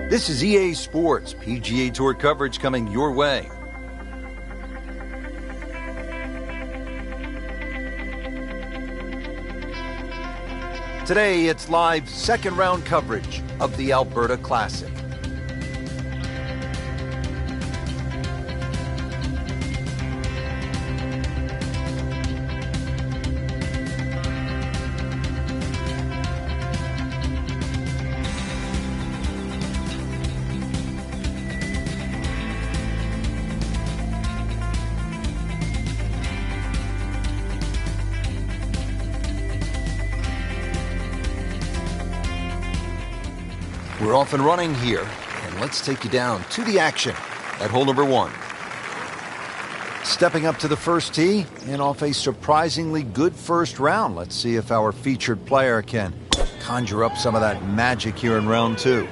This is EA Sports PGA Tour coverage coming your way. Today, it's live second round coverage of the Alberta Classic. We're off and running here, and let's take you down to the action at hole number 1. Stepping up to the first tee and off a surprisingly good first round. Let's see if our featured player can conjure up some of that magic here in round 2.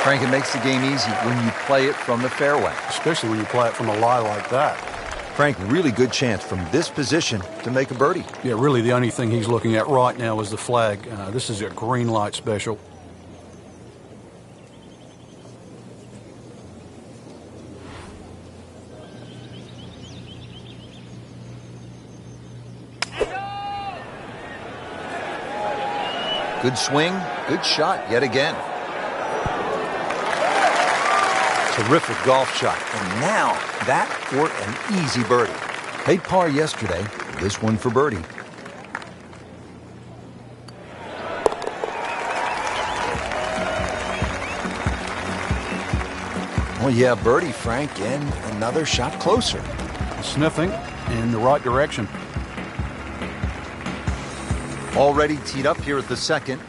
Frank, it makes the game easy when you play it from the fairway. Especially when you play it from a lie like that. Frank, really good chance from this position to make a birdie. Yeah, really the only thing he's looking at right now is the flag. This is a green light special. Good swing, good shot yet again. Terrific golf shot, and now that for an easy birdie. Made par yesterday, this one for birdie. Well, yeah, birdie, Frank, and another shot closer. Sniffing in the right direction. Already teed up here at the second.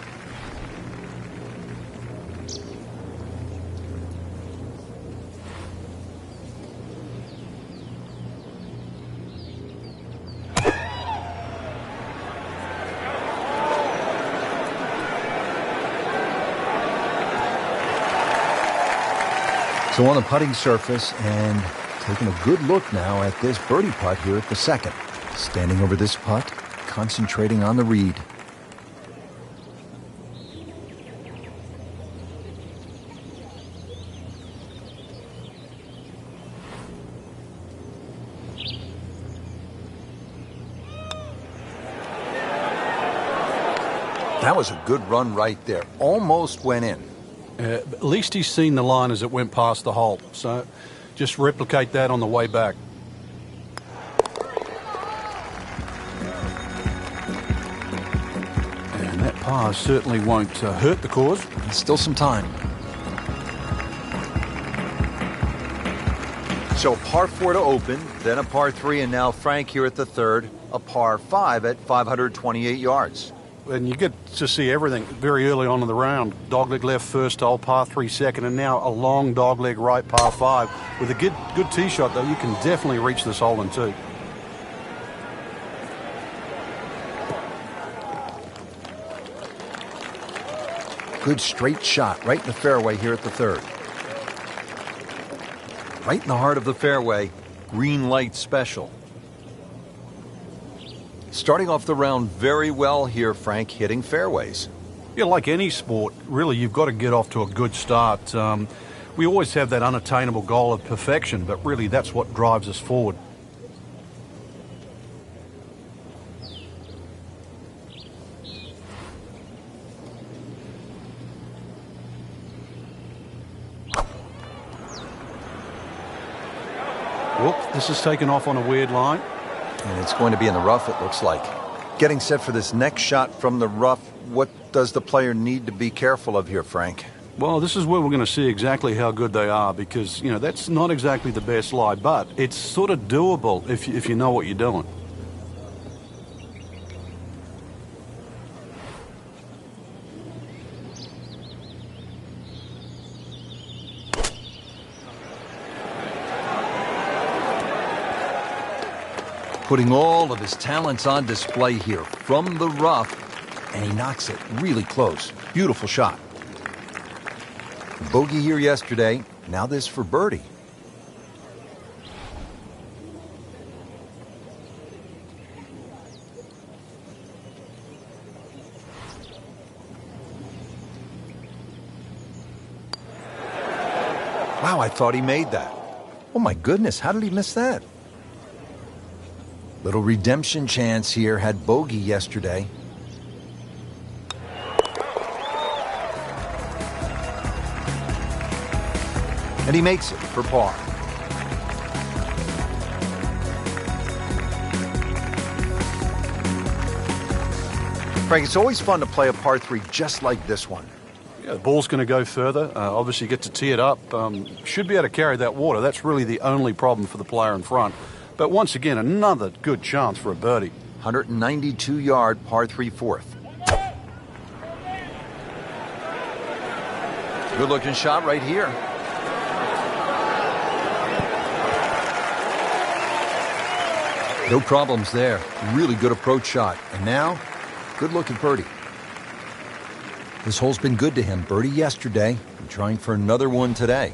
So on the putting surface, and taking a good look now at this birdie putt here at the second. Standing over this putt, concentrating on the read. That was a good run right there. Almost went in. At least he's seen the line as it went past the hole. So just replicate that on the way back. And that par certainly won't hurt the cause. There's still some time. So par 4 to open, then a par 3, and now Frank here at the third, a par 5 at 528 yards. And you get to see everything very early on in the round. Dogleg left first hole, par 3 second, and now a long dogleg right, par 5. With a good tee shot, though, you can definitely reach this hole in 2. Good straight shot right in the fairway here at the third. Right in the heart of the fairway, green light special. Starting off the round very well here, Frank, hitting fairways. Yeah, like any sport, really, you've got to get off to a good start. We always have that unattainable goal of perfection, but really that's what drives us forward. Whoops, this is taken off on a weird line. And it's going to be in the rough, it looks like. Getting set for this next shot from the rough, what does the player need to be careful of here, Frank? Well, this is where we're going to see exactly how good they are because, you know, that's not exactly the best lie, but it's sort of doable if you know what you're doing. Putting all of his talents on display here from the rough, and he knocks it really close. Beautiful shot. Bogey here yesterday, now this for birdie. Wow, I thought he made that. Oh my goodness, how did he miss that? Little redemption chance here, had bogey yesterday. And he makes it for par. Frank, it's always fun to play a par 3 just like this one. Yeah, the ball's going to go further. Obviously, you get to tee it up. Should be able to carry that water. That's really the only problem for the player in front. But once again, another good chance for a birdie. 192-yard par 3 fourth. Good-looking shot right here. No problems there. Really good approach shot. And now, good look at birdie. This hole's been good to him. Birdie yesterday, and trying for another one today.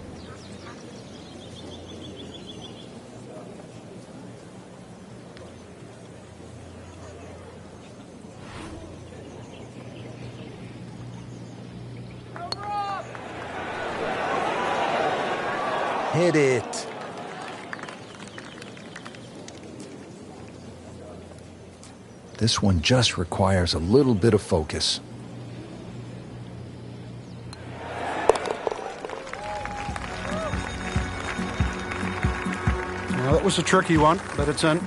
Hit it. This one just requires a little bit of focus. Well, that was a tricky one, but it's in.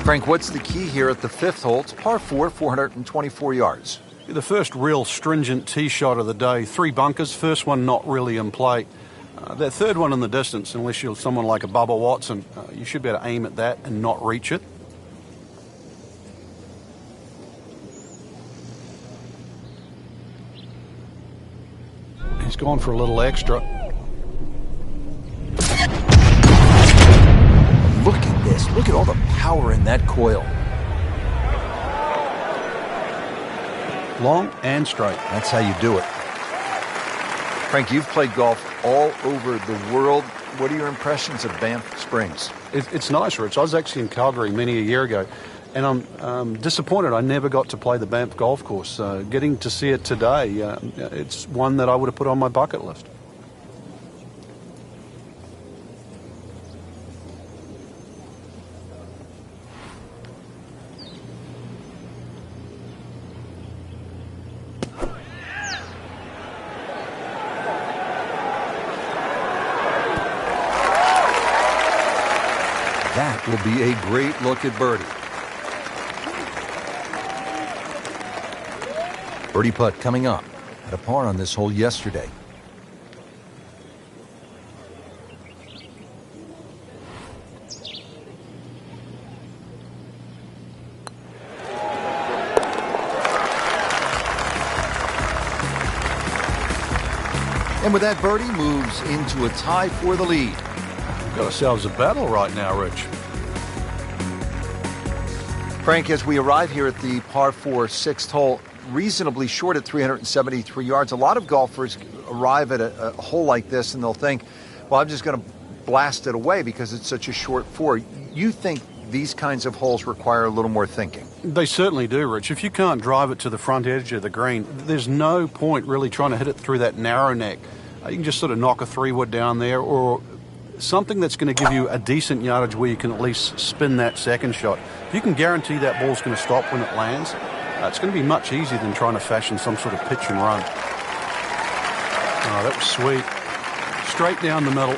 Frank, what's the key here at the fifth hole? It's par 4, 424 yards. The first real stringent tee shot of the day. 3 bunkers, first one not really in play. That third one in the distance, unless you're someone like a Bubba Watson, you should be able to aim at that and not reach it. He's gone for a little extra. Look at this. Look at all the power in that coil. Long and straight. That's how you do it. Frank, you've played golf all over the world. What are your impressions of Banff Springs? It's nice, Rich. I was actually in Calgary many a year ago, and I'm disappointed I never got to play the Banff golf course. Getting to see it today, it's one that I would have put on my bucket list. That will be a great look at birdie. Birdie putt coming up. Had a par on this hole yesterday. And with that, birdie moves into a tie for the lead. Got ourselves a battle right now, Rich. Frank, as we arrive here at the par 4 sixth hole, reasonably short at 373 yards, a lot of golfers arrive at a hole like this and they'll think, well, I'm just going to blast it away because it's such a short 4. You think these kinds of holes require a little more thinking? They certainly do, Rich. If you can't drive it to the front edge of the green, there's no point really trying to hit it through that narrow neck. You can just sort of knock a 3-wood down there, or something that's going to give you a decent yardage where you can at least spin that second shot. If you can guarantee that ball's going to stop when it lands, it's going to be much easier than trying to fashion some sort of pitch and run. Oh, that was sweet. Straight down the middle.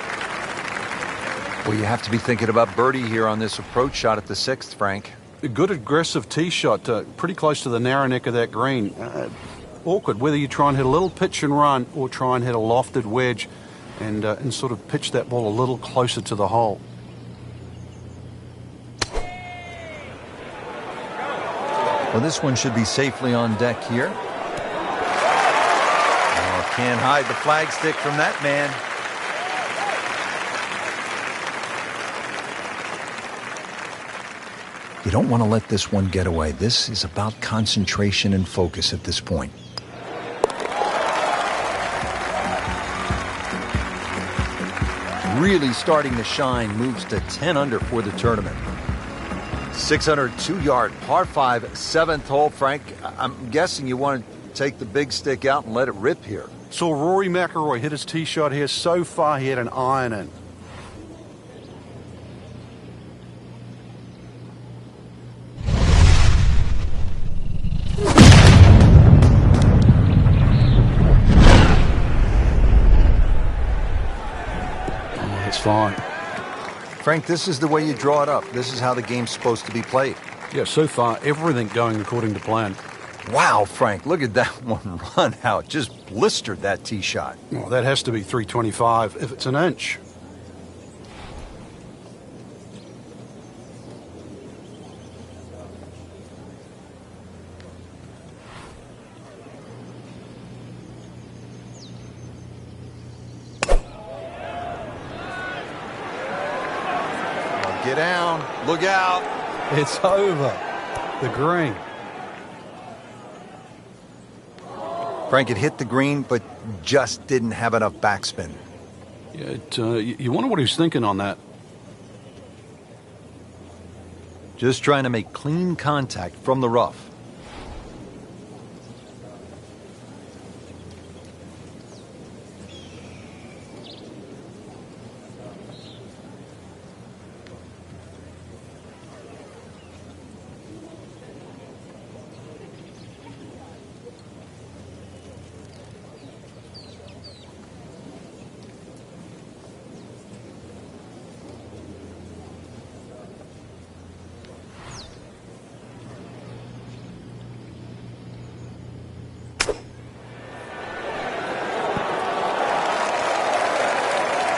Well, you have to be thinking about birdie here on this approach shot at the sixth, Frank. A good aggressive tee shot, pretty close to the narrow neck of that green. Awkward, whether you try and hit a little pitch and run or try and hit a lofted wedge and sort of pitch that ball a little closer to the hole. Well, this one should be safely on deck here. Oh, can't hide the flagstick from that man. You don't want to let this one get away. This is about concentration and focus at this point. Really starting to shine, moves to 10 under for the tournament. 602-yard par 5 7th hole. Frank, I'm guessing you want to take the big stick out and let it rip here. Saw Rory McIlroy hit his tee shot here. So far, he had an iron in. Oh, it's fine. Frank, this is the way you draw it up. This is how the game's supposed to be played. Yeah, so far, everything going according to plan. Wow, Frank, look at that one run, how it just blistered that tee shot. Well, that has to be 325 if it's an inch. Get down, look out. It's over. The green. Frank, it hit the green, but just didn't have enough backspin. Yeah, you wonder what he's thinking on that. Just trying to make clean contact from the rough.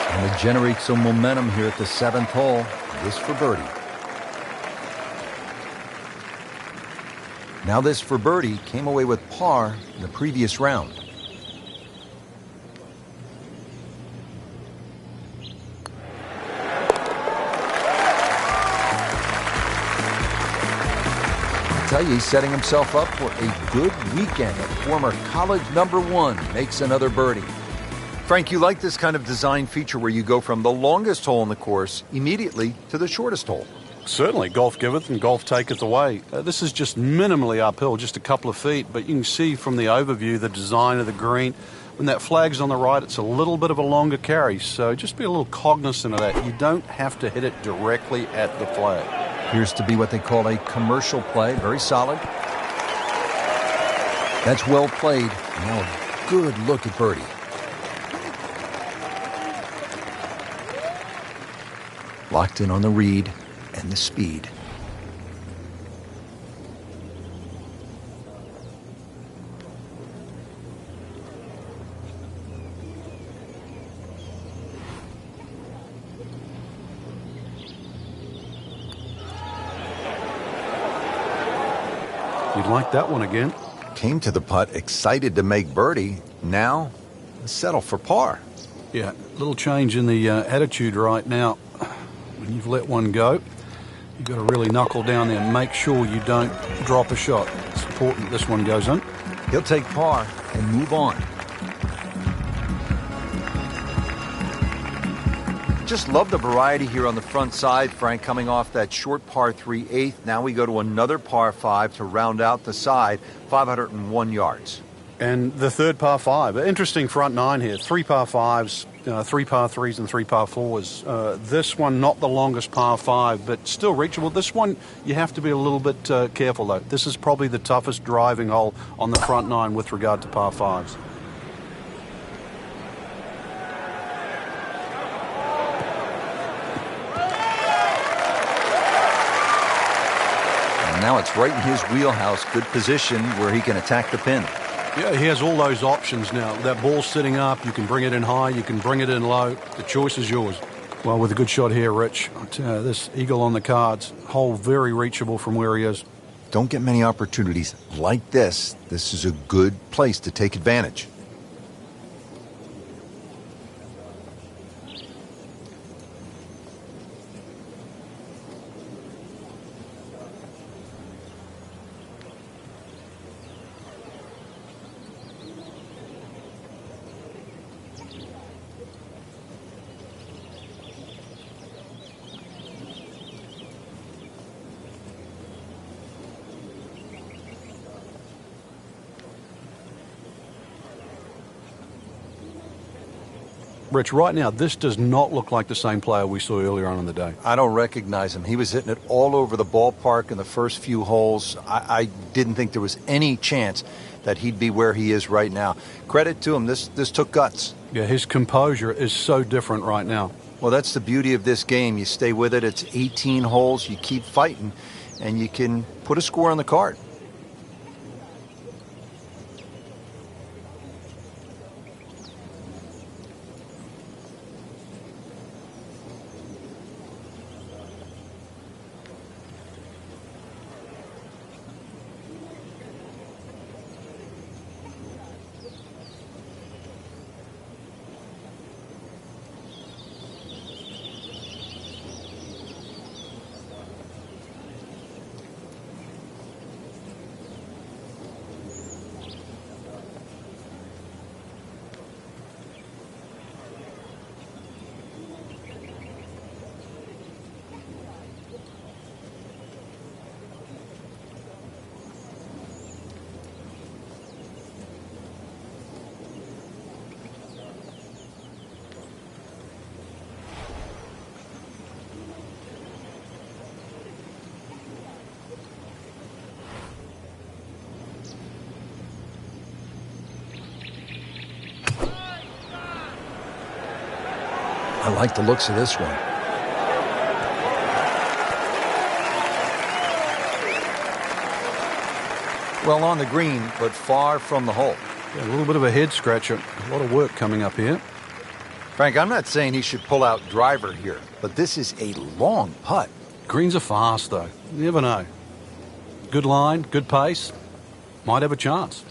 And to generate some momentum here at the 7th hole, this for birdie. Now this for birdie came away with par in the previous round. I tell you, he's setting himself up for a good weekend. Former college #1 makes another birdie. Frank, you like this kind of design feature where you go from the longest hole in the course immediately to the shortest hole. Certainly, golf giveth and golf taketh away. This is just minimally uphill, just a couple of feet, but you can see from the overview the design of the green. When that flag's on the right, it's a little bit of a longer carry, so just be a little cognizant of that. You don't have to hit it directly at the flag. Appears to be what they call a commercial play, very solid. That's well played. Now a good look at birdie. Locked in on the read and the speed. You'd like that one again. Came to the putt excited to make birdie. Now, settle for par. Yeah, little change in the attitude right now. When you've let one go, you've got to really knuckle down there and make sure you don't drop a shot. It's important this one goes in. He'll take par and move on. Just love the variety here on the front side, Frank, coming off that short par 3 8th. Now we go to another par 5 to round out the side, 501 yards. And the third par 5. Interesting front 9 here. 3 par 5s, 3 par 3s, and 3 par 4s. This one, not the longest par 5, but still reachable. This one, you have to be a little bit careful, though. This is probably the toughest driving hole on the front 9 with regard to par 5s. And now it's right in his wheelhouse. Good position where he can attack the pin. Yeah, he has all those options now. That ball's sitting up. You can bring it in high. You can bring it in low. The choice is yours. Well, with a good shot here, Rich, I tell you, this eagle on the cards, hole very reachable from where he is. Don't get many opportunities like this. This is a good place to take advantage. Rich, right now, this does not look like the same player we saw earlier on in the day. I don't recognize him. He was hitting it all over the ballpark in the first few holes. I didn't think there was any chance that he'd be where he is right now. Credit to him. This took guts. Yeah, his composure is so different right now. Well, that's the beauty of this game. You stay with it. It's 18 holes. You keep fighting, and you can put a score on the card. I like the looks of this one. Well, on the green, but far from the hole. Yeah, a little bit of a head scratcher. A lot of work coming up here. Frank, I'm not saying he should pull out driver here, but this is a long putt. Greens are fast, though. You never know. Good line, good pace. Might have a chance.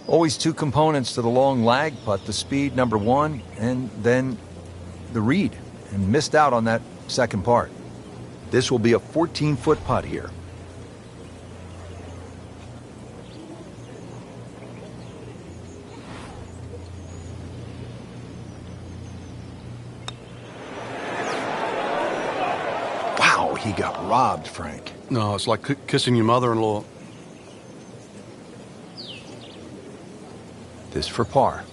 Always two components to the long lag putt, the speed, number one, and then the read, and missed out on that second part. This will be a 14-foot putt here. Wow, he got robbed, Frank. No, it's like kissing your mother-in-law. This for par.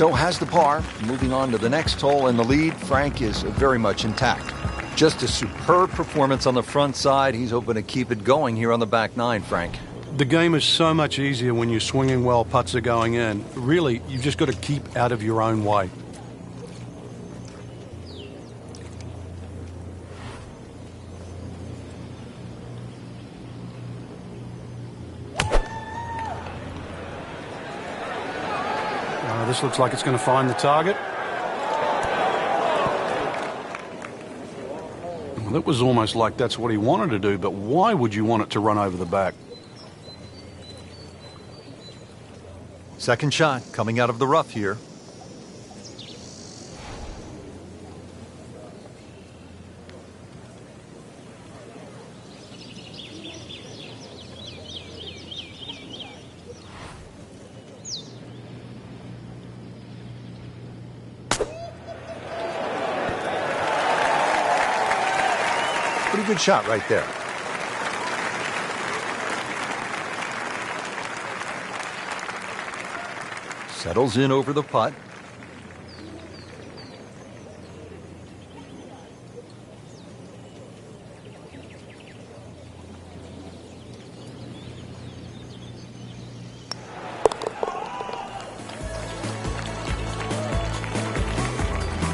So has the par. Moving on to the next hole, and the lead, Frank, is very much intact. Just a superb performance on the front side. He's hoping to keep it going here on the back nine, Frank. The game is so much easier when you're swinging well, putts are going in. Really, you've just got to keep out of your own way. This looks like it's going to find the target. Well, it was almost like that's what he wanted to do, but why would you want it to run over the back? Second shot coming out of the rough here. Pretty good shot right there. Settles in over the putt.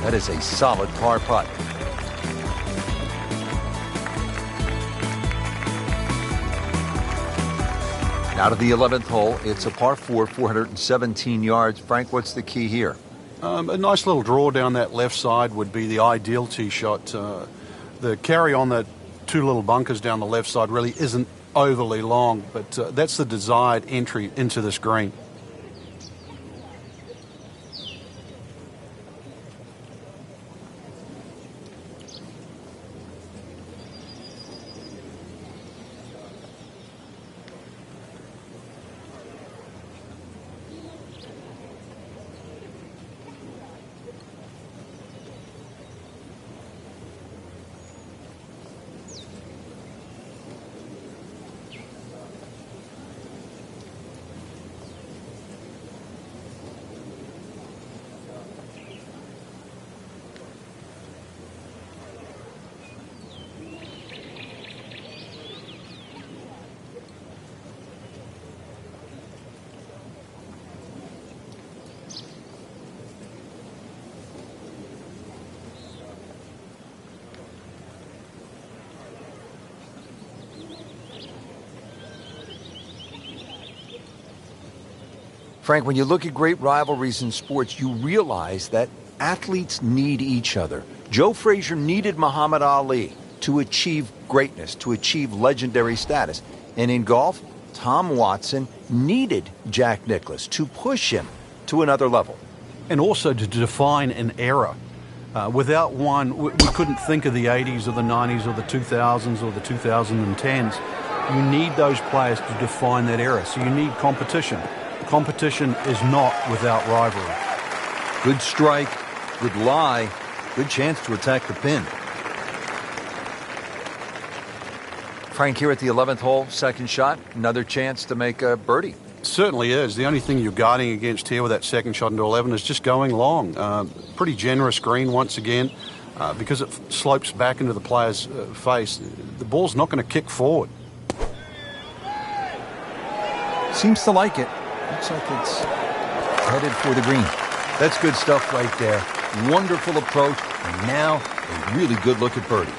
That is a solid par putt. Now to the 11th hole. It's a par 4, 417 yards. Frank, what's the key here? A nice little draw down that left side would be the ideal tee shot. The carry on the two little bunkers down the left side really isn't overly long, but that's the desired entry into this green. Frank, when you look at great rivalries in sports, you realize that athletes need each other. Joe Frazier needed Muhammad Ali to achieve greatness, to achieve legendary status. And in golf, Tom Watson needed Jack Nicklaus to push him to another level. And also to define an era. Without one, we couldn't think of the 80s or the 90s or the 2000s or the 2010s. You need those players to define that era. So you need competition. Competition is not without rivalry. Good strike, good lie, good chance to attack the pin. Frank, here at the 11th hole, second shot, another chance to make a birdie. Certainly is. The only thing you're guarding against here with that second shot into 11 is just going long. Pretty generous green once again. Because it slopes back into the player's face, the ball's not going to kick forward. Seems to like it. Looks like it's headed for the green. That's good stuff right there. Wonderful approach, and now a really good look at birdie.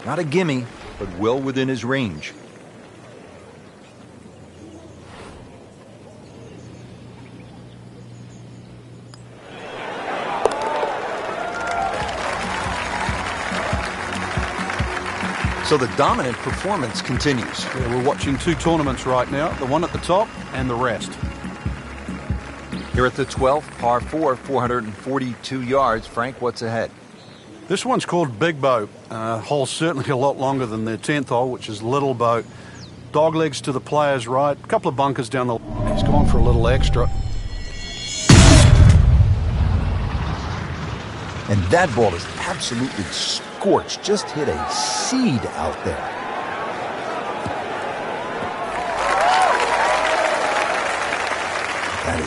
Not a gimme, but well within his range. So the dominant performance continues. Yeah, we're watching two tournaments right now, the one at the top and the rest. Here at the 12th, par 4, 442 yards. Frank, what's ahead? This one's called Big Boat. Hole's certainly a lot longer than the 10th hole, which is Little Boat. Dog legs to the player's right, a couple of bunkers down the... He's gone for a little extra. And that ball is absolutely scorched. Just hit a seed out there.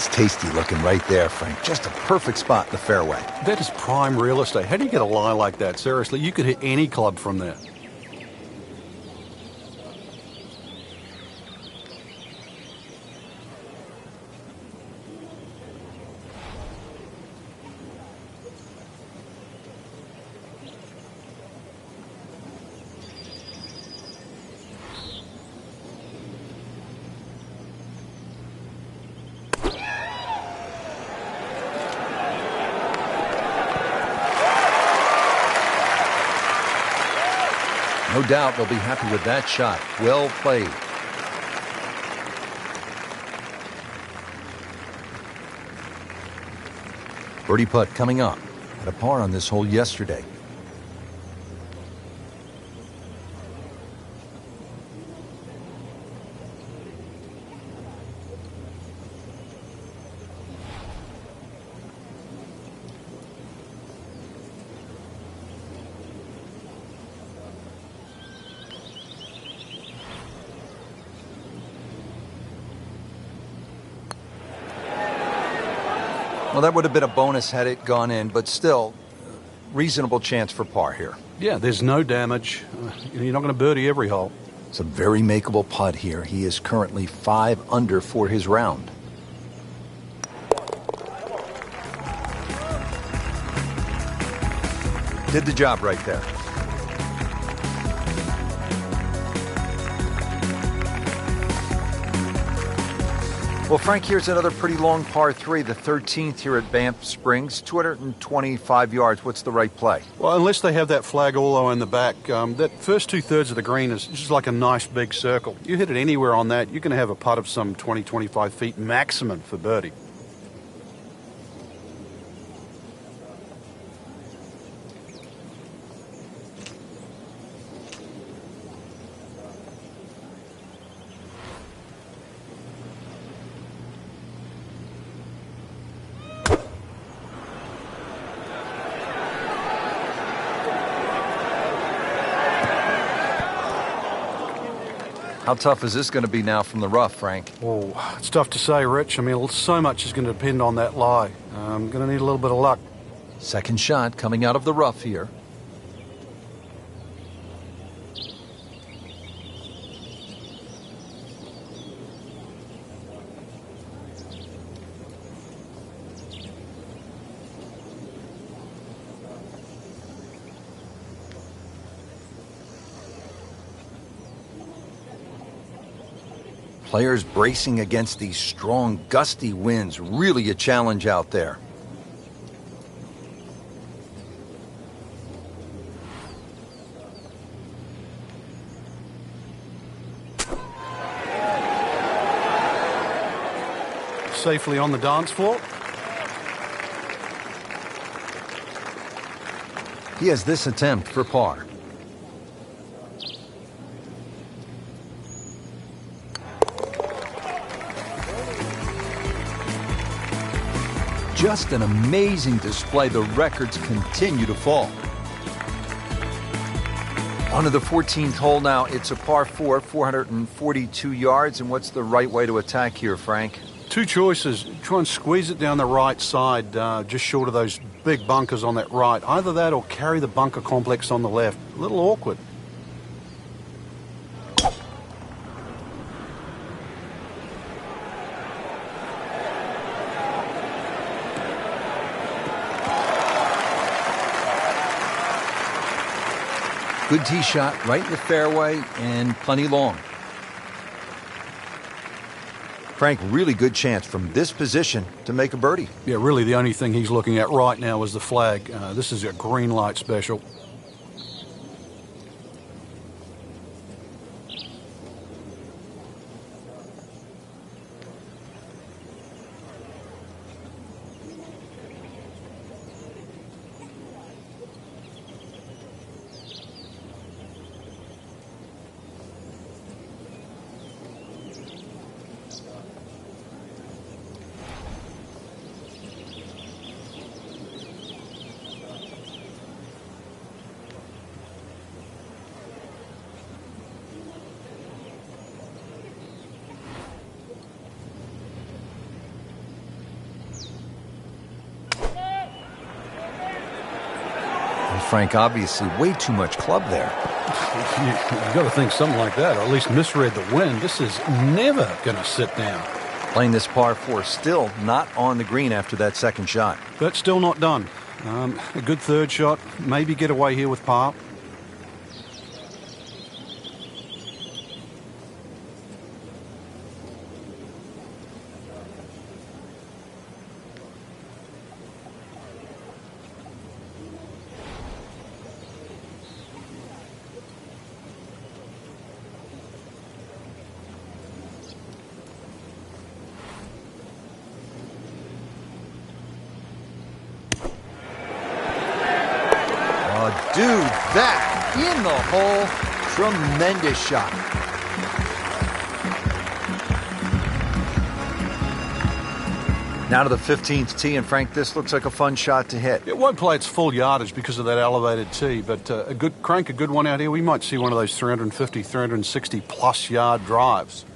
is tasty looking right there, Frank. Just a perfect spot in the fairway. That is prime real estate. How do you get a lie like that? Seriously, you could hit any club from there. No doubt they'll be happy with that shot. Well played. Birdie putt coming up. Had a par on this hole yesterday. Well, that would have been a bonus had it gone in, but still, reasonable chance for par here. Yeah, there's no damage. You're not going to birdie every hole. It's a very makeable putt here. He is currently 5 under for his round. Did the job right there. Well, Frank, here's another pretty long par 3, the 13th here at Banff Springs, 225 yards. What's the right play? Well, unless they have that flag all the way in the back, that first 2/3 of the green is just like a nice big circle. You hit it anywhere on that, you're going to have a putt of some 20, 25 feet maximum for birdie. How tough is this going to be now from the rough, Frank? Oh, it's tough to say, Rich. I mean, so much is going to depend on that lie. I'm going to need a little bit of luck. Second shot coming out of the rough here. Players bracing against these strong, gusty winds. Really a challenge out there. Safely on the dance floor. He has this attempt for par. Just an amazing display. The records continue to fall. On to the 14th hole now. It's a par 4, 442 yards. And what's the right way to attack here, Frank? Two choices. Try and squeeze it down the right side, just short of those big bunkers on that right. Either that or carry the bunker complex on the left. A little awkward. Good tee shot right in the fairway and plenty long. Frank, really good chance from this position to make a birdie. Yeah, really the only thing he's looking at right now is the flag. This is a green light special. Frank, obviously way too much club there. You've got to think something like that, or at least misread the wind. This is never going to sit down. Playing this par 4, still not on the green after that second shot. But still not done. A good third shot, maybe get away here with par. Dude, that in the hole. Tremendous shot. Now to the 15th tee, and Frank, this looks like a fun shot to hit. It won't play its full yardage because of that elevated tee, but a good one out here. We might see one of those 350, 360 plus yard drives.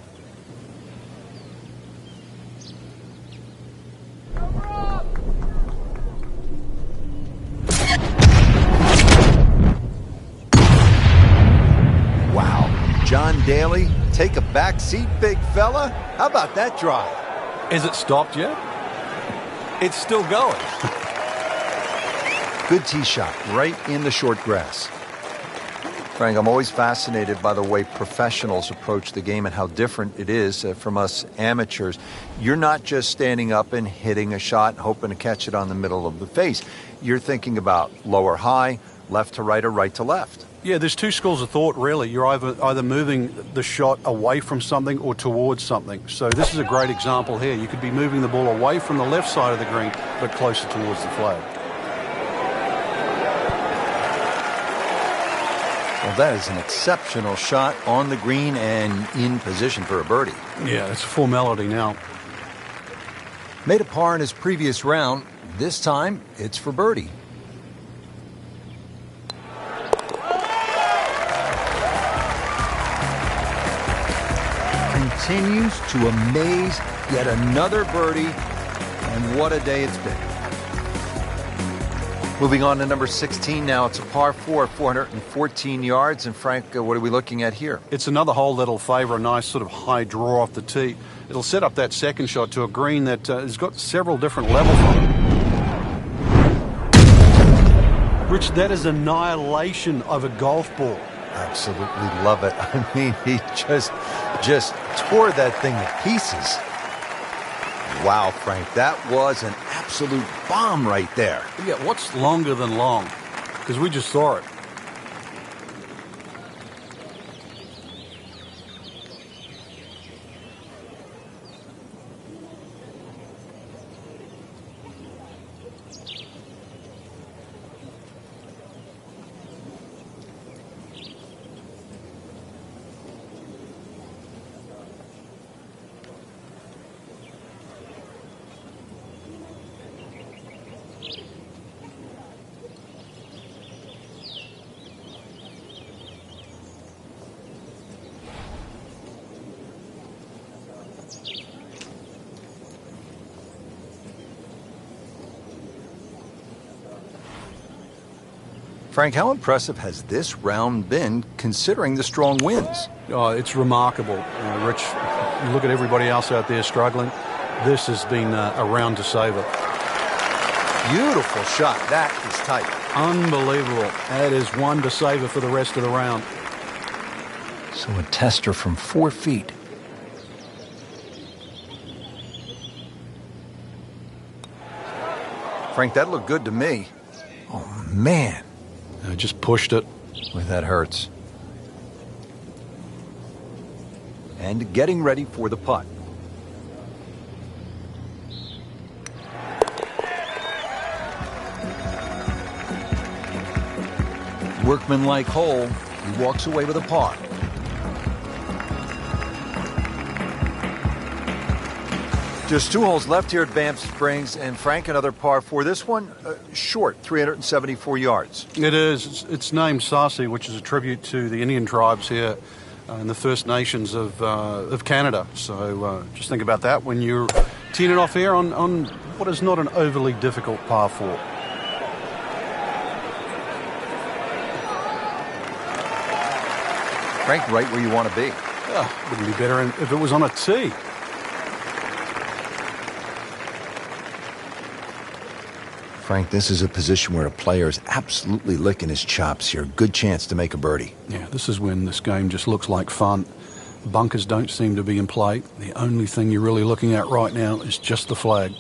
John Daly, take a back seat, big fella. How about that drive? Is it stopped yet? It's still going. Good tee shot, right in the short grass. Frank, I'm always fascinated by the way professionals approach the game and how different it is from us amateurs. You're not just standing up and hitting a shot and hoping to catch it on the middle of the face. You're thinking about lower high, left to right, or right to left. Yeah, there's two schools of thought, really. You're either moving the shot away from something or towards something. So this is a great example here. You could be moving the ball away from the left side of the green, but closer towards the flag. Well, that is an exceptional shot on the green and in position for a birdie. Yeah, it's a formality now. Made a par in his previous round. This time, it's for birdie. Continues to amaze, yet another birdie, and what a day it's been. Moving on to number 16 now. It's a par 4, 414 yards. And Frank, what are we looking at here? It's another hole that'll favor a nice sort of high draw off the tee. It'll set up that second shot to a green that has got several different levels on it. Rich, that is annihilation of a golf ball. Absolutely love it. I mean, he just tore that thing to pieces. Wow, Frank, that was an absolute bomb right there. Yeah, what's longer than long? Because we just saw it. Frank, how impressive has this round been considering the strong winds? Oh, it's remarkable. Rich, you look at everybody else out there struggling. This has been a round to savor. Beautiful shot. That is tight. Unbelievable. That is one to savor for the rest of the round. So a tester from 4 feet. Frank, that looked good to me. Oh, man. I just pushed it. Boy, that hurts. And getting ready for the putt. Workmanlike hole. He walks away with a par. Just 2 holes left here at Banff Springs, and Frank, another par 4. This one, short, 374 yards. It is. It's named Sarcee, which is a tribute to the Indian tribes here and the First Nations of Canada. So just think about that when you're teeing it off here on what is not an overly difficult par 4. Frank, right where you want to be. Wouldn't be better if it was on a tee. Frank, this is a position where a player is absolutely licking his chops here. Good chance to make a birdie. Yeah, this is when this game just looks like fun. Bunkers don't seem to be in play. The only thing you're really looking at right now is just the flag.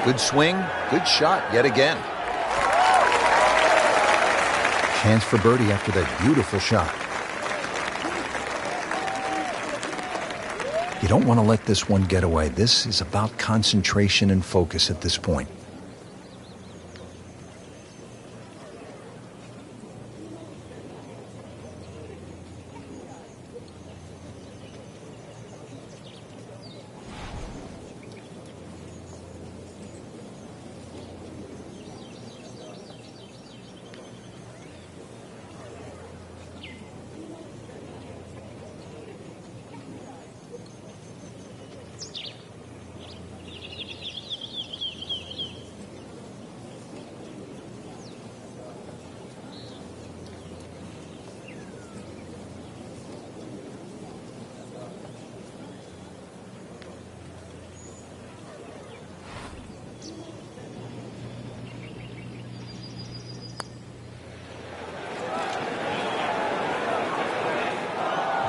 Good swing, good shot yet again. Chance for birdie after that beautiful shot. You don't want to let this one get away. This is about concentration and focus at this point.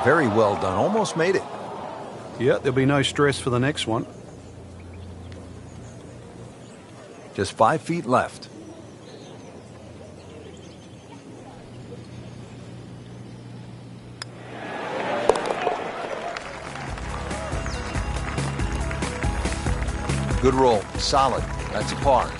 Very well done. Almost made it. Yeah, there'll be no stress for the next one. Just 5 feet left. Good roll. Solid. That's a par.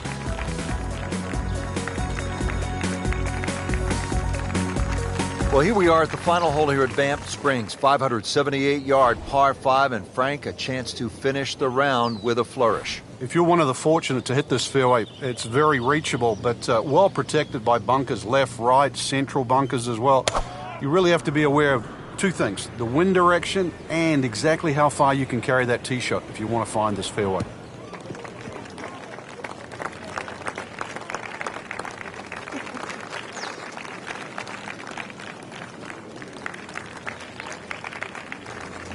Well, here we are at the final hole here at Banff Springs, 578-yard par 5, and Frank, a chance to finish the round with a flourish. If you're one of the fortunate to hit this fairway, it's very reachable, but well protected by bunkers, left, right, central bunkers as well. You really have to be aware of Two things, the wind direction and exactly how far you can carry that tee shot if you want to find this fairway.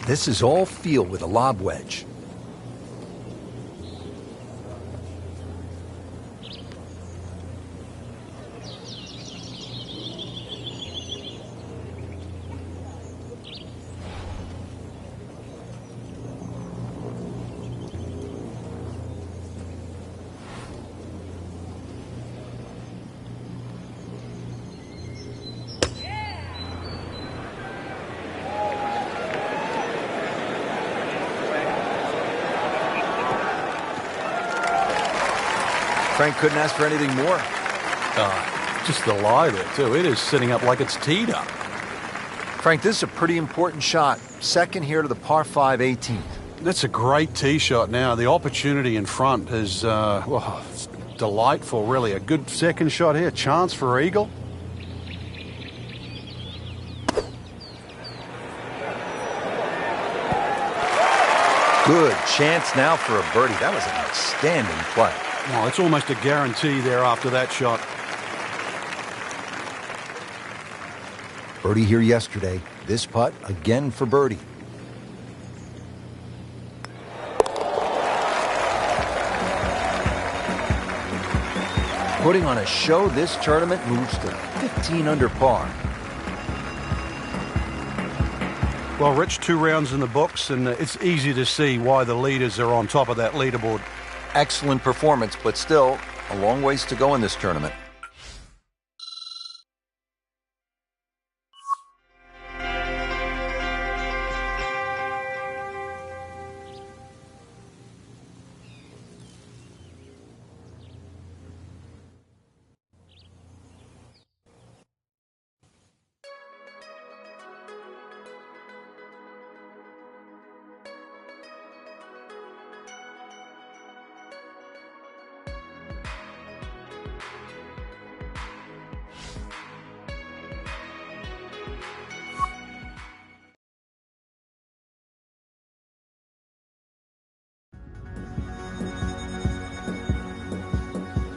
This is all feel with a lob wedge. Frank couldn't ask for anything more. Just the lie there, too. It is sitting up like it's teed up. Frank, this is a pretty important shot. Second here to the par 5 18th. That's a great tee shot now. The opportunity in front is, well, it's delightful, really. A good second shot here. Chance for eagle. Good chance now for a birdie. That was an outstanding play. Well, it's almost a guarantee there after that shot. Birdie here yesterday. This putt again for birdie. Putting on a show, this tournament moves to 15 under par. Well, Rich, 2 rounds in the books, and it's easy to see why the leaders are on top of that leaderboard. Excellent performance, but still a long ways to go in this tournament.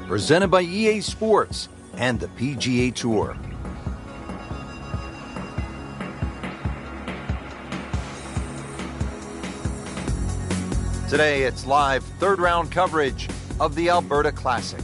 Presented by EA Sports and the PGA Tour. Today, it's live third round coverage of the Alberta Classic.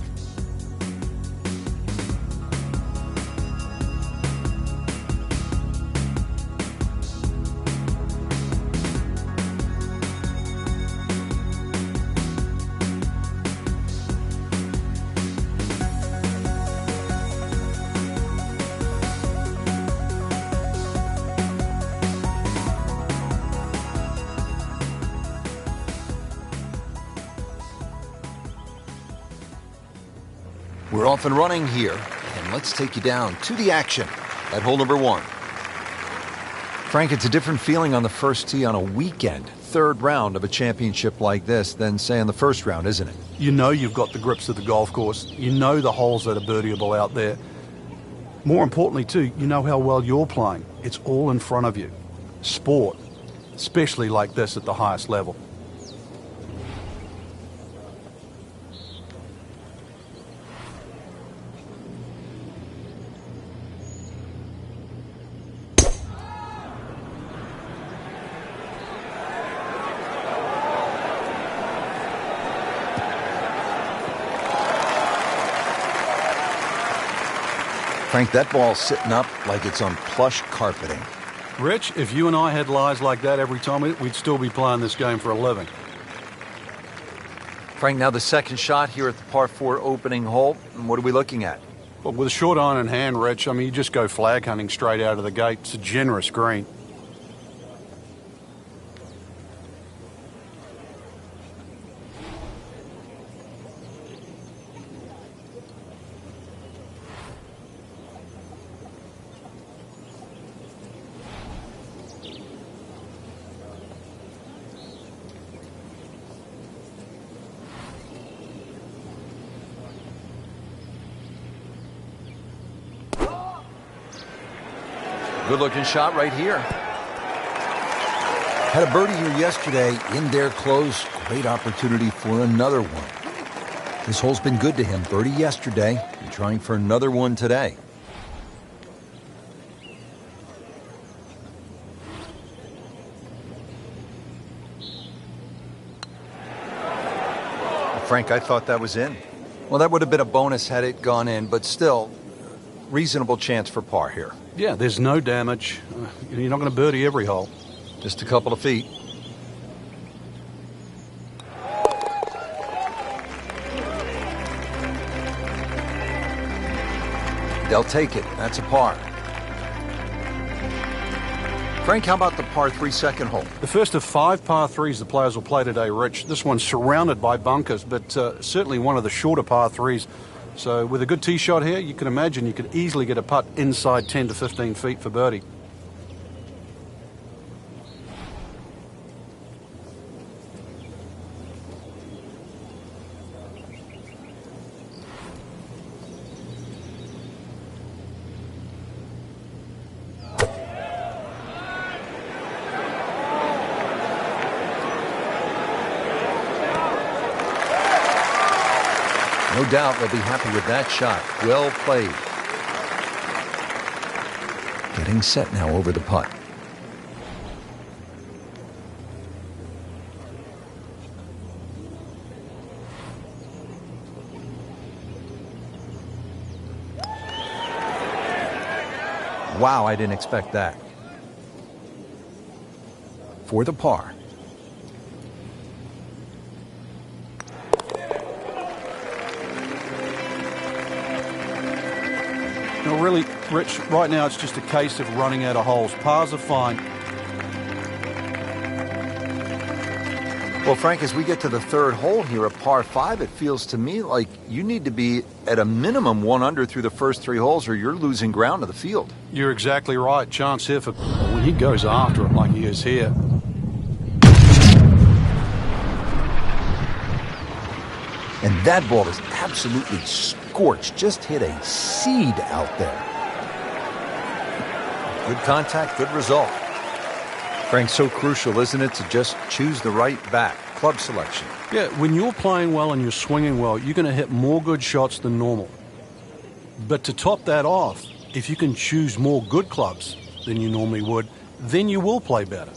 We're off and running here, and let's take you down to the action at hole number 1. Frank, it's a different feeling on the first tee on a weekend, third round of a championship like this than, say, on the first round, isn't it? You know you've got the grips of the golf course. You know the holes that are birdieable out there. More importantly, too, you know how well you're playing. It's all in front of you. Sport, especially like this at the highest level. Frank, that ball's sitting up like it's on plush carpeting. Rich, if you and I had lies like that every time, we'd still be playing this game for a living. Frank, now the second shot here at the par 4 opening hole. And what are we looking at? But with a short iron in hand, Rich, I mean, you just go flag hunting straight out of the gate. It's a generous green. Good-looking shot right here. Had a birdie here yesterday, in there close. Great opportunity for another one. This hole's been good to him. Birdie yesterday and trying for another one today. Frank, I thought that was in. Well, that would have been a bonus had it gone in, but still, reasonable chance for par here. Yeah, there's no damage. You're not going to birdie every hole. Just a couple of feet. They'll take it. That's a par. Frank, how about the par 3 second hole? The first of 5 par 3s the players will play today, Rich. This one's surrounded by bunkers, but certainly one of the shorter par 3s. So with a good tee shot here, you can imagine you could easily get a putt inside 10 to 15 feet for birdie. No doubt they'll be happy with that shot. Well played. Getting set now over the putt. Wow, I didn't expect that. For the par. No, really, Rich, right now it's just a case of running out of holes. Pars are fine. Well, Frank, as we get to the third hole here, a par 5, it feels to me like you need to be at a minimum 1 under through the first 3 holes or you're losing ground to the field. You're exactly right. Chance here for when he goes after it like he is here. And that ball is absolutely scorched. Just hit a seed out there. Good contact, good result. Frank, so crucial, isn't it, to just choose the right back, club selection? Yeah, when you're playing well and you're swinging well, you're going to hit more good shots than normal. But to top that off, if you can choose more good clubs than you normally would, then you will play better.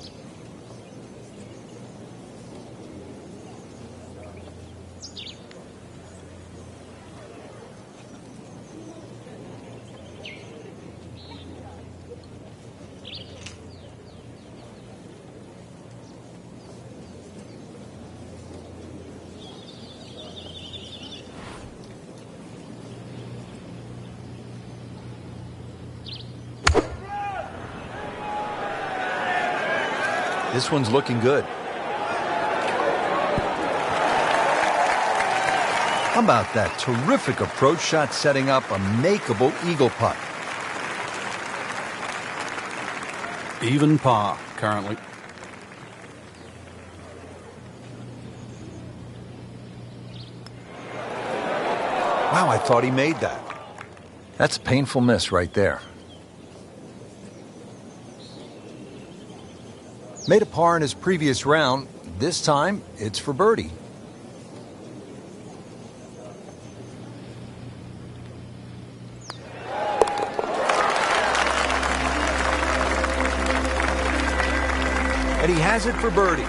This one's looking good. How about that terrific approach shot setting up a makeable eagle putt? Even par currently. Wow, I thought he made that. That's a painful miss right there. Made a par in his previous round. This time, it's for birdie. And he has it for birdie.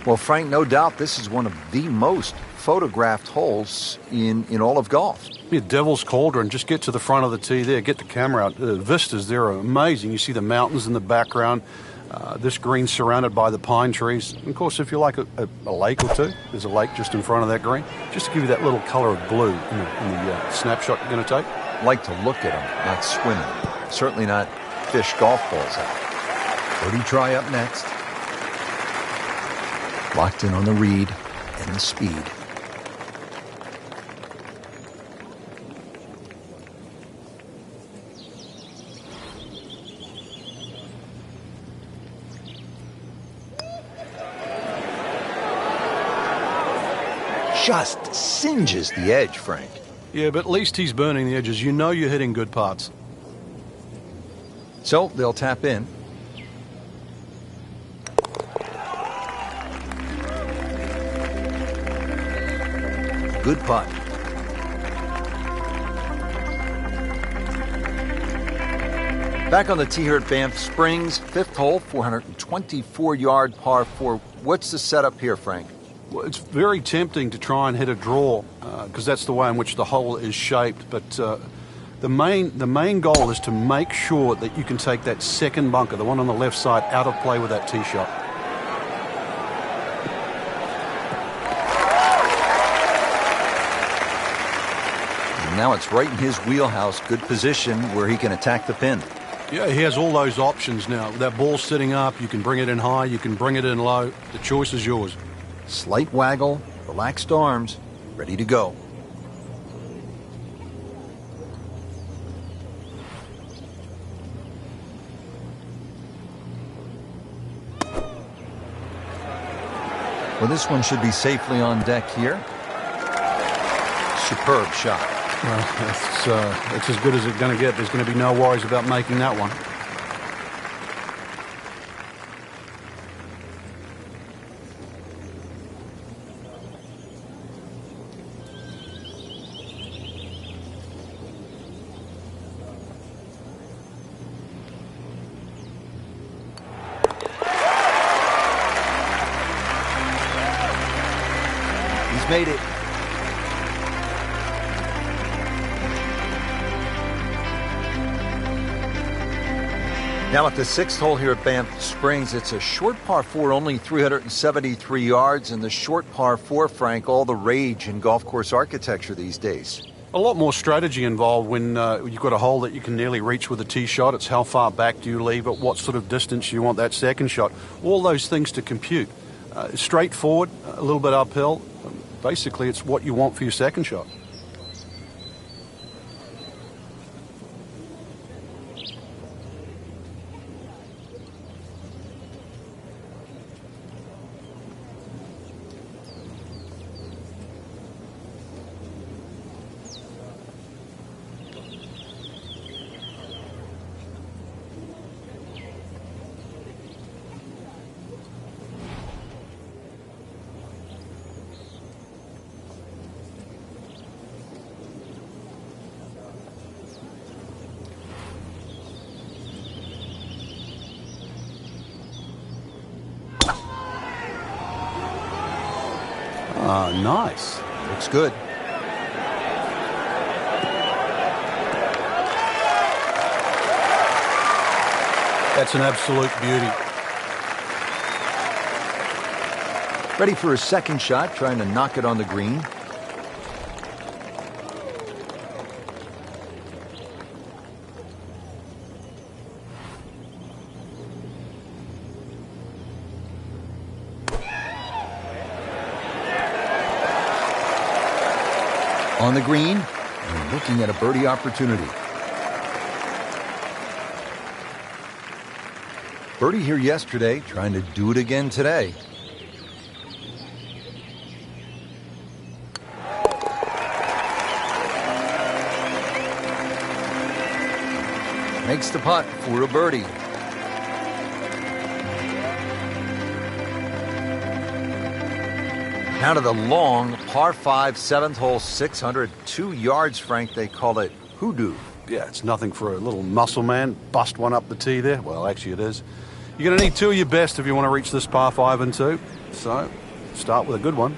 Well, Frank, no doubt this is one of the most photographed holes in all of golf. Yeah, Devil's Cauldron, just get to the front of the tee there, get the camera out. The vistas there are amazing. You see the mountains in the background. This green's surrounded by the pine trees. And of course, if you like a lake or two, there's a lake just in front of that green, just to give you that little color of blue in the snapshot you're going to take. Like to look at them, not swimming. Certainly not fish golf balls out. Birdie try up next. Locked in on the read and the speed. Just singes the edge, Frank. Yeah, but at least he's burning the edges. You know you're hitting good parts. So they'll tap in. Good putt. Back on the tee here at Banff Springs, fifth hole, 424-yard par 4. What's the setup here, Frank? Well, it's very tempting to try and hit a draw because that's the way in which the hole is shaped. But the main goal is to make sure that you can take that second bunker, the one on the left side, out of play with that tee shot. And now it's right in his wheelhouse. Good position where he can attack the pin. Yeah, he has all those options now. That ball's sitting up. You can bring it in high. You can bring it in low. The choice is yours. Slight waggle, relaxed arms, ready to go. Well, this one should be safely on deck here. Superb shot. Well, it's as good as it's going to get. There's going to be no worries about making that one. He's made it. Now at the sixth hole here at Banff Springs, it's a short par 4, only 373 yards, and the short par 4, Frank, all the rage in golf course architecture these days. A lot more strategy involved when you've got a hole that you can nearly reach with a tee shot. It's how far back do you leave it, what sort of distance you want that second shot. All those things to compute. Straightforward, a little bit uphill. Basically, it's what you want for your second shot. Nice. Looks good. That's an absolute beauty. Ready for his second shot, trying to knock it on the green. On the green, and looking at a birdie opportunity. Birdie here yesterday, trying to do it again today. Makes the putt for a birdie. Now to the long par 5, 7th hole, 602 yards, Frank. They call it hoodoo. Yeah, it's nothing for a little muscle man. Bust one up the tee there. Well, actually it is. You're going to need two of your best if you want to reach this par 5 and 2. So, start with a good one.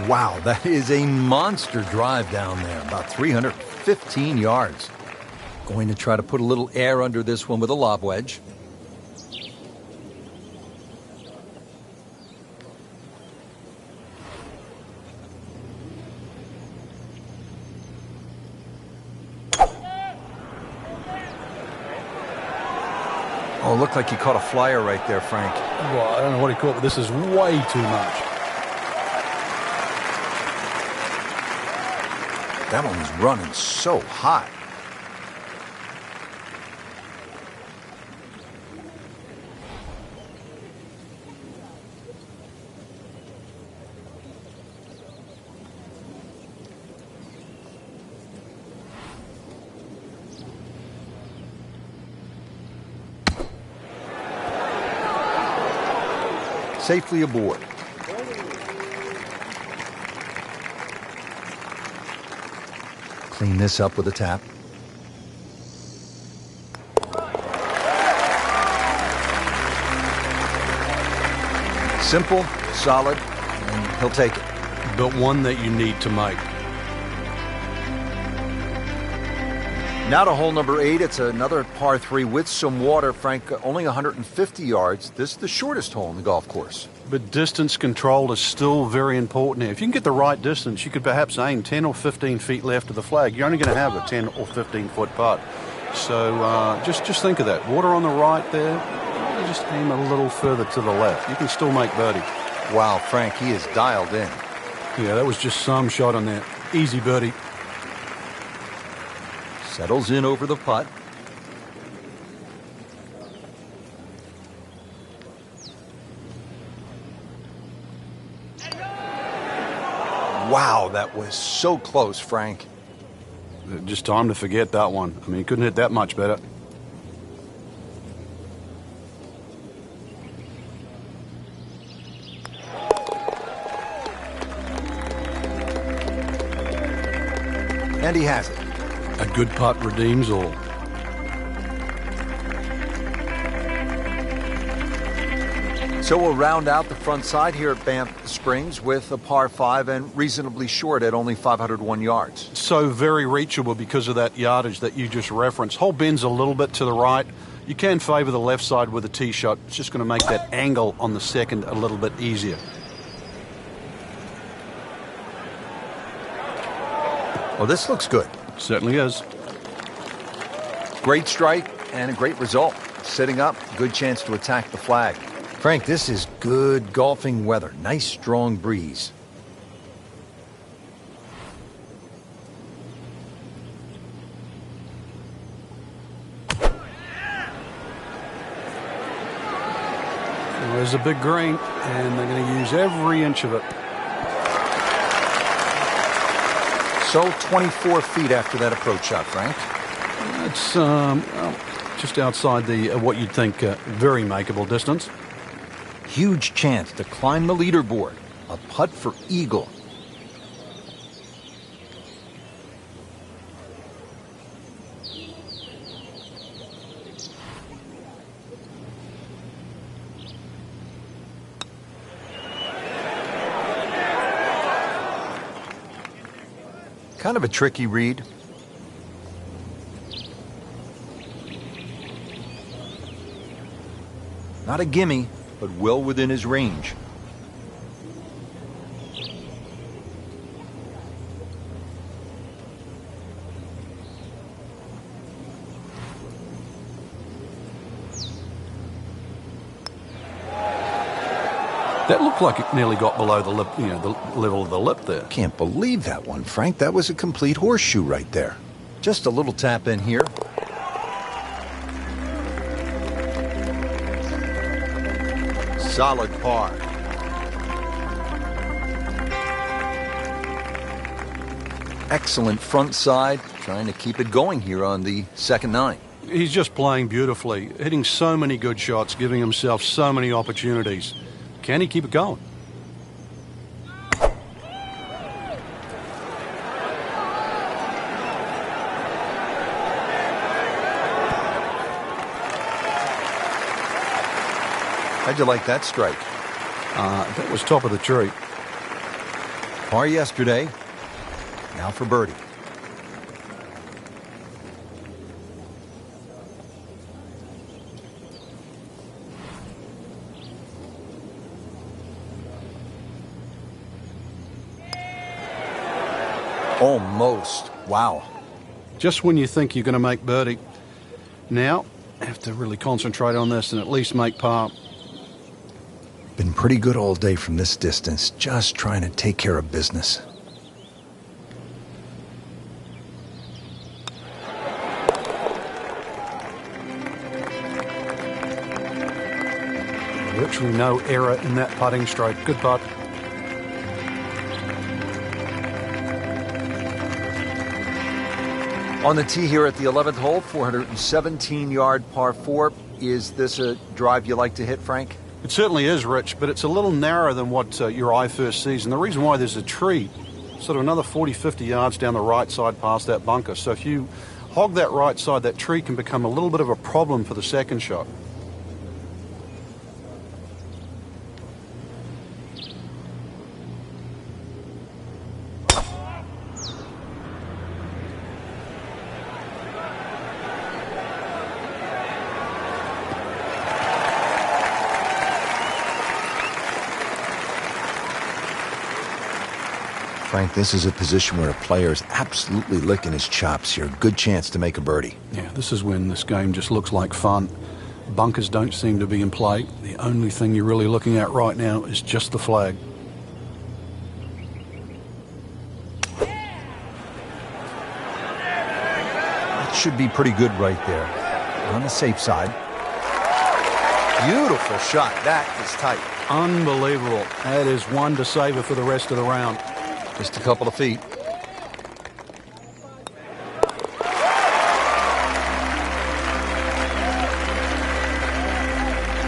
Wow, that is a monster drive down there. About 315 yards. Going to try to put a little air under this one with a lob wedge. Oh, it looked like he caught a flyer right there, Frank. Well, I don't know what he caught, but this is way too much. That one was running so hot. safely aboard. Clean this up with a tap. Simple, solid, and he'll take it. But one that you need to make. Now to hole number 8. It's another par 3 with some water. Frank, only 150 yards. This is the shortest hole in the golf course. But distance control is still very important here. If you can get the right distance, you could perhaps aim 10 or 15 feet left of the flag. You're only going to have a 10 or 15-foot putt. So just think of that. Water on the right there. Just aim a little further to the left. You can still make birdie. Wow, Frank, he is dialed in. Yeah, that was just some shot on there. Easy birdie. Settles in over the putt. Wow, that was so close, Frank. Just time to forget that one. I mean, he couldn't hit that much better. And he has it. A good putt redeems all. So we'll round out the front side here at Banff Springs with a par 5 and reasonably short at only 501 yards. So very reachable because of that yardage that you just referenced. Hole bends a little bit to the right. You can favor the left side with a tee shot. It's just going to make that angle on the second a little bit easier. Well, this looks good. Certainly is. Great strike and a great result. Sitting up, good chance to attack the flag. Frank, this is good golfing weather. Nice strong breeze. There's a big green, and they're going to use every inch of it. So 24 feet after that approach shot, Frank. It's just outside the what you'd think very makeable distance. Huge chance to climb the leaderboard. A putt for eagle. Kind of a tricky read. Not a gimme, but well within his range. That looked like it nearly got below the lip, the level of the lip there. Can't believe that one, Frank. That was a complete horseshoe right there. Just a little tap in here. Solid par. Excellent front side. Trying to keep it going here on the second 9. He's just playing beautifully, hitting so many good shots, giving himself so many opportunities. Can he keep it going? How'd you like that strike? That was top of the tree. Par yesterday. Now for birdie. Almost. Wow. Just when you think you're going to make birdie. Now, have to really concentrate on this and at least make par. Been pretty good all day from this distance. Just trying to take care of business. Virtually no error in that putting stroke. Good putt. On the tee here at the 11th hole, 417-yard par 4. Is this a drive you like to hit, Frank? It certainly is, Rich, but it's a little narrower than what your eye first sees. And the reason why, there's a tree sort of another 40, 50 yards down the right side past that bunker. So if you hog that right side, that tree can become a little bit of a problem for the second shot. Frank, this is a position where a player is absolutely licking his chops here. Good chance to make a birdie. Yeah, this is when this game just looks like fun. Bunkers don't seem to be in play. The only thing you're really looking at right now is just the flag. That should be pretty good right there. On the safe side. Beautiful shot. That is tight. Unbelievable. That is one to savor for the rest of the round. Just a couple of feet.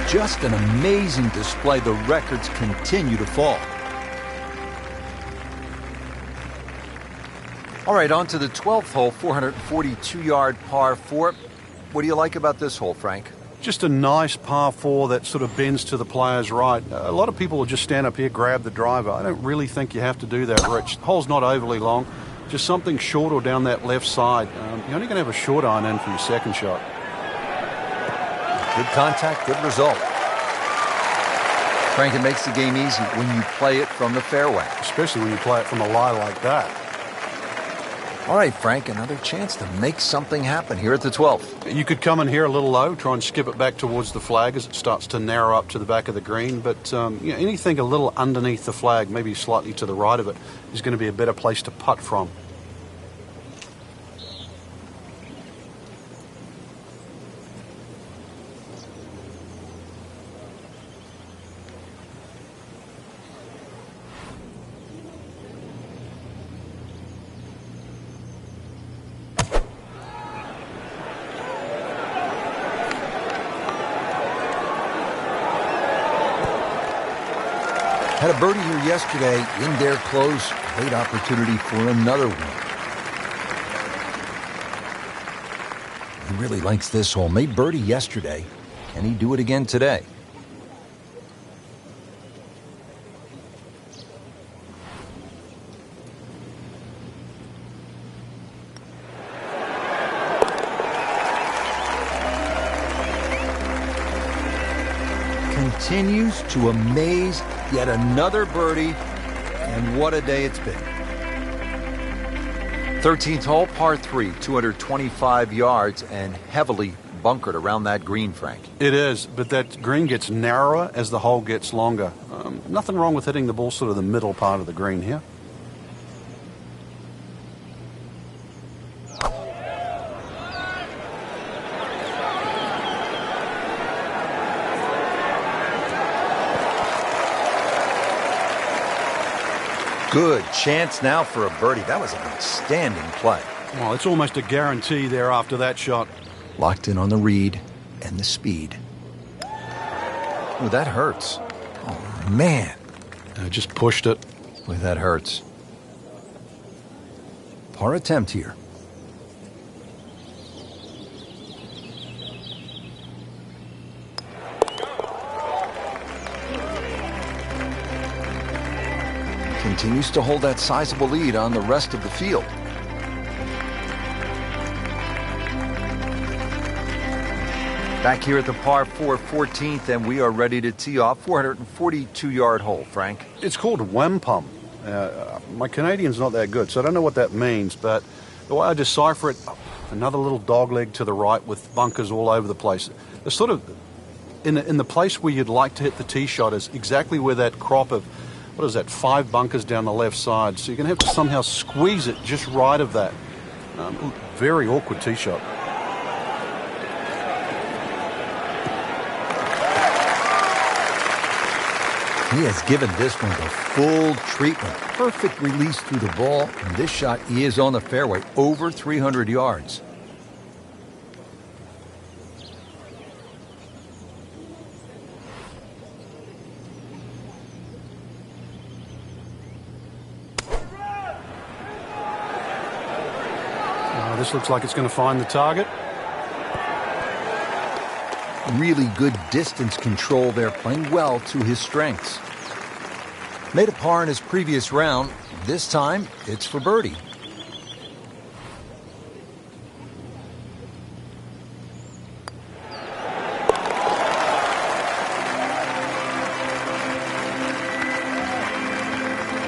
Just an amazing display. The records continue to fall. All right, on to the 12th hole, 442-yard par 4. What do you like about this hole, Frank? Just a nice par 4 that sort of bends to the player's right. A lot of people will just stand up here, grab the driver. I don't really think you have to do that, Rich. The hole's not overly long. Just something short or down that left side. You're only going to have a short iron in for your second shot. Good contact, good result. Frank, it makes the game easy when you play it from the fairway. Especially when you play it from a lie like that. All right, Frank, another chance to make something happen here at the 12th. You could come in here a little low, try and skip it back towards the flag as it starts to narrow up to the back of the green. But anything a little underneath the flag, maybe slightly to the right of it, is going to be a better place to putt from. Had a birdie here yesterday in there close. Great opportunity for another one. He really likes this hole. Made birdie yesterday. Can he do it again today? Continues to amaze. Yet another birdie, and what a day it's been. 13th hole, par 3, 225 yards, and heavily bunkered around that green, Frank. It is, but that green gets narrower as the hole gets longer. Nothing wrong with hitting the ball sort of the middle part of the green here. Good chance now for a birdie. That was an outstanding play. Well, it's almost a guarantee there after that shot. Locked in on the read and the speed. Ooh, that hurts. Oh, man. Just pushed it. Boy, that hurts. Par attempt here. Continues to hold that sizable lead on the rest of the field. Back here at the par 4 14th, and we are ready to tee off. 442-yard hole, Frank. It's called wampum. My Canadian's not that good, so I don't know what that means, but the way I decipher it, another little dogleg to the right with bunkers all over the place. It's sort of in the place where you'd like to hit the tee shot is exactly where that crop of, what is that, 5 bunkers down the left side. So you're going to have to somehow squeeze it just right of that. Very awkward tee shot. He has given this one the full treatment. Perfect release through the ball, and this shot is on the fairway, over 300 yards. This looks like it's going to find the target. Really good distance control there, playing well to his strengths. Made a par in his previous round. This time, it's for birdie.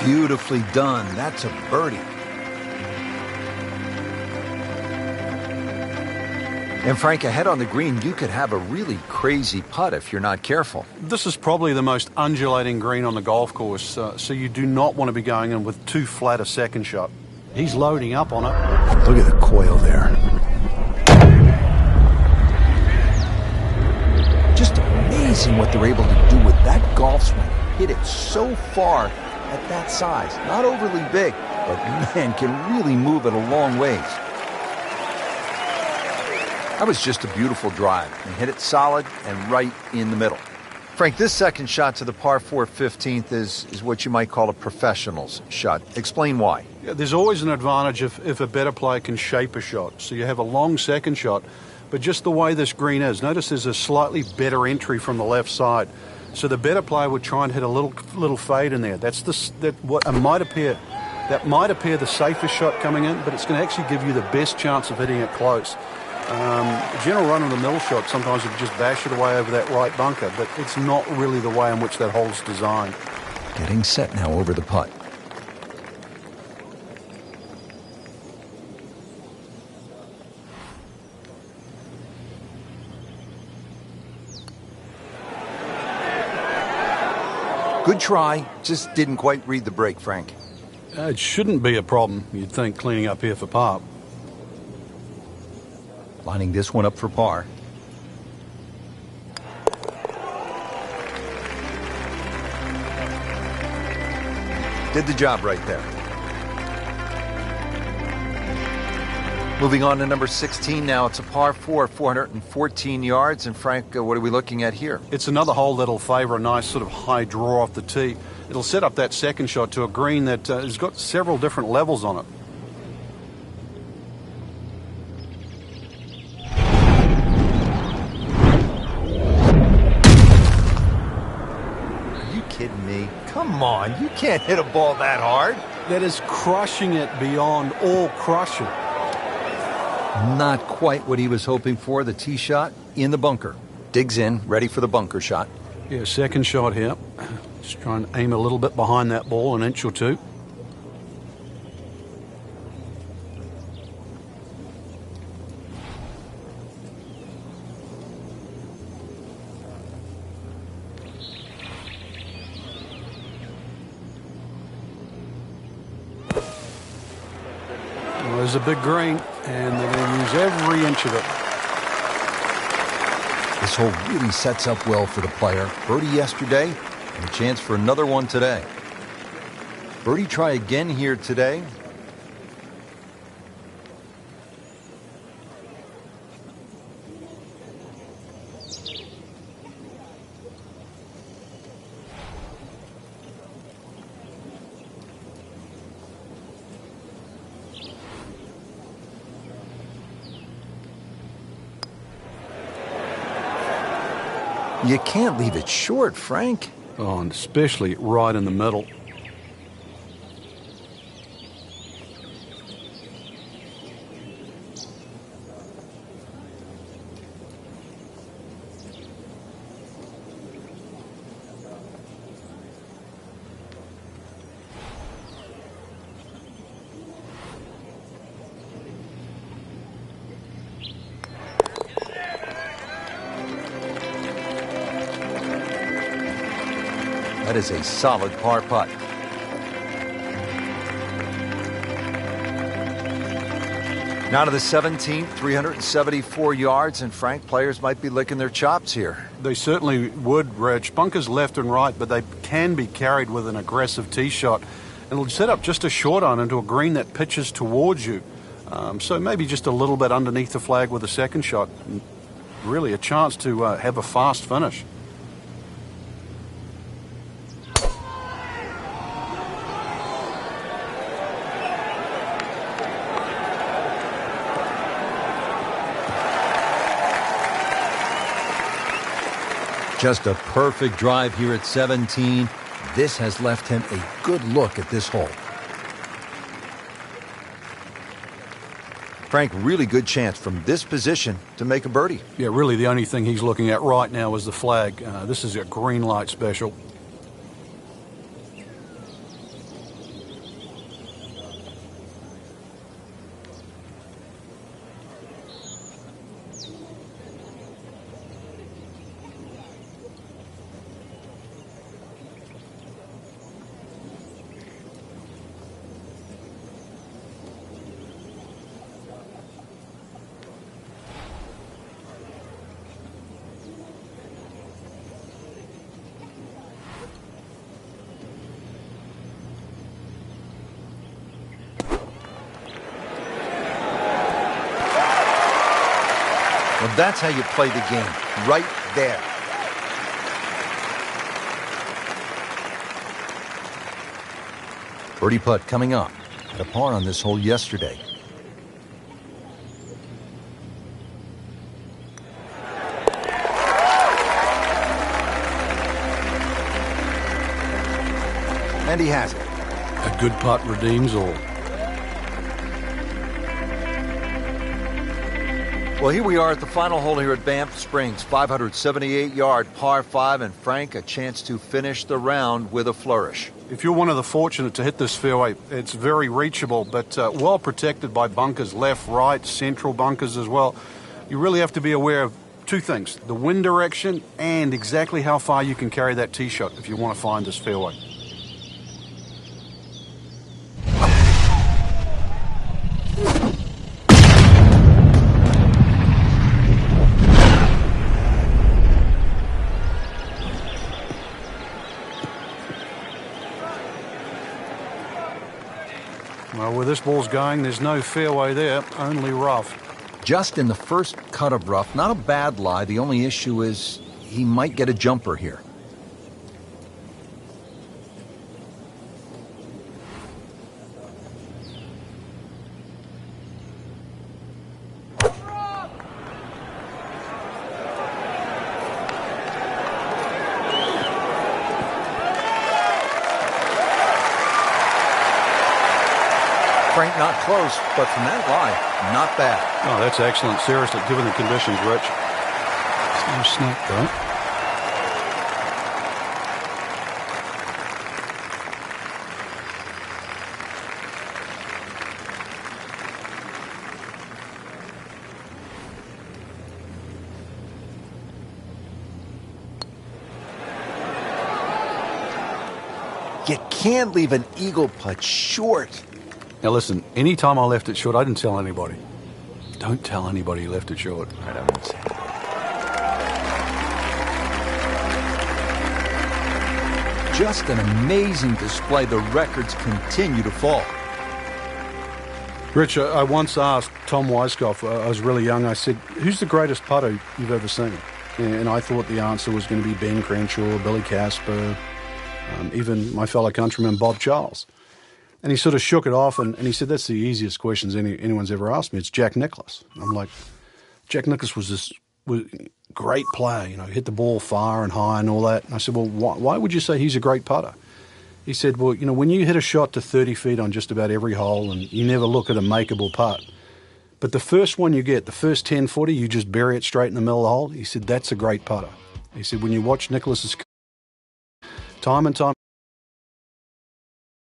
Beautifully done. That's a birdie. And Frank, ahead on the green, you could have a really crazy putt if you're not careful. This is probably the most undulating green on the golf course, so you do not want to be going in with too flat a second shot. He's loading up on it. Look at the coil there. Just amazing what they're able to do with that golf swing. Hit it so far at that size. Not overly big, but man, can really move it a long ways. That was just a beautiful drive. He hit it solid and right in the middle. Frank, this second shot to the par 4 15th is what you might call a professional's shot. Explain why. Yeah, there's always an advantage if a better player can shape a shot. So you have a long second shot, but just the way this green is, notice there's a slightly better entry from the left side. So the better player would try and hit a little fade in there. That might appear the safest shot coming in, but it's going to actually give you the best chance of hitting it close. General run-of-the-mill shot, sometimes you just bash it away over that right bunker, but it's not really the way in which that hole's designed. Getting set now over the putt. Good try, just didn't quite read the break, Frank. It shouldn't be a problem, you'd think, cleaning up here for par. Lining this one up for par. Did the job right there. Moving on to number 16 now. It's a par 4, 414 yards. And Frank, what are we looking at here? It's another hole that'll favor a nice sort of high draw off the tee. It'll set up that second shot to a green that has got several different levels on it. Are you kidding me? Come on, you can't hit a ball that hard. That is crushing it beyond all crushing. Not quite what he was hoping for. The tee shot in the bunker. Digs in, ready for the bunker shot. Yeah, second shot here. Just try and aim a little bit behind that ball, an inch or two. Well, there's a big green, and they're going to use every inch of it. This hole really sets up well for the player. Birdie yesterday, and a chance for another one today. Birdie try again here today. You can't leave it short, Frank. Oh, and especially right in the middle. That is a solid par putt. Now to the 17th, 374 yards, and Frank, players might be licking their chops here. They certainly would, Rich. Bunkers left and right, but they can be carried with an aggressive tee shot. It'll set up just a short iron into a green that pitches towards you. So maybe just a little bit underneath the flag with a second shot. Really a chance to have a fast finish. Just a perfect drive here at 17. This has left him a good look at this hole. Frank, really good chance from this position to make a birdie. Yeah, really the only thing he's looking at right now is the flag. This is a green light special. Well, that's how you play the game, right there. Birdie putt coming up. Had a par on this hole yesterday. And he has it. A good putt redeems all. Well, here we are at the final hole here at Banff Springs, 578-yard par 5, and Frank, a chance to finish the round with a flourish. If you're one of the fortunate to hit this fairway, it's very reachable, but well protected by bunkers, left, right, central bunkers as well. You really have to be aware of two things, the wind direction and exactly how far you can carry that tee shot if you want to find this fairway. Well, where this ball's going, there's no fairway there, only rough. Just in the first cut of rough, not a bad lie. The only issue is he might get a jumper here. Frank, not close, but from that lie, not bad. Oh, that's excellent. Seriously, given the conditions, Rich. It's no snake, though. You can't leave an eagle putt short. Now listen, any time I left it short, I didn't tell anybody. Don't tell anybody you left it short. Right, I won't say that. Just an amazing display. The records continue to fall. Rich, I once asked Tom Weiskopf, I was really young, I said, who's the greatest putter you've ever seen? And I thought the answer was going to be Ben Crenshaw, Billy Casper, even my fellow countryman Bob Charles. And he sort of shook it off, and he said, that's the easiest questions anyone's ever asked me. It's Jack Nicklaus. I'm like, Jack Nicklaus was great player, you know, hit the ball far and high and all that. And I said, well, why would you say he's a great putter? He said, well, you know, when you hit a shot to 30 feet on just about every hole and you never look at a makeable putt, but the first one you get, the first 10-footer, you just bury it straight in the middle of the hole. He said, that's a great putter. He said, when you watch Nicklaus's time and time,